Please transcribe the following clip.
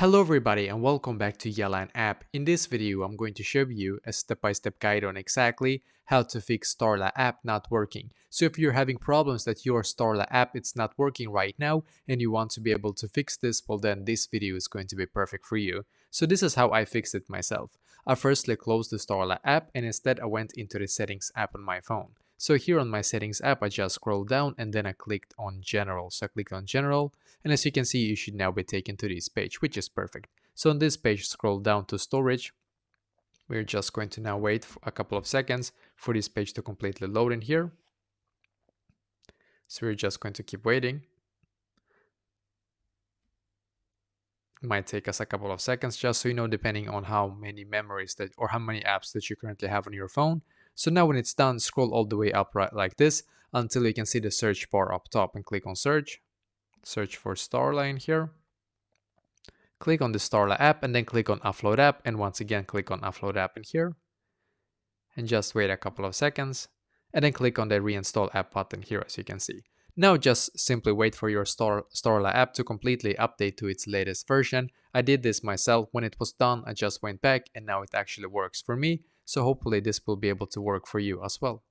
Hello everybody and welcome back to Yalan app. In this video, I'm going to show you a step-by-step guide on exactly how to fix Starla app not working. So if you're having problems that your Starla app it's not working right now and you want to be able to fix this, well then this video is going to be perfect for you. So this is how I fixed it myself. I firstly closed the Starla app and instead I went into the settings app on my phone. So here on my settings app, I just scrolled down and then I clicked on general. So I clicked on general, and as you can see, you should now be taken to this page, which is perfect. So on this page, scroll down to storage. We're just going to now wait for a couple of seconds for this page to completely load in here. So we're just going to keep waiting. It might take us a couple of seconds, just so you know, depending on how many memories that or how many apps that you currently have on your phone. So now when it's done, scroll all the way up right like this until you can see the search bar up top and click on search. Search for Starla in here. Click on the Starla app and then click on Upload app, and once again click on Upload app in here. And just wait a couple of seconds and then click on the Reinstall app button here, as you can see. Now just simply wait for your Starla app to completely update to its latest version. I did this myself. When it was done, I just went back and now it actually works for me. So hopefully this will be able to work for you as well.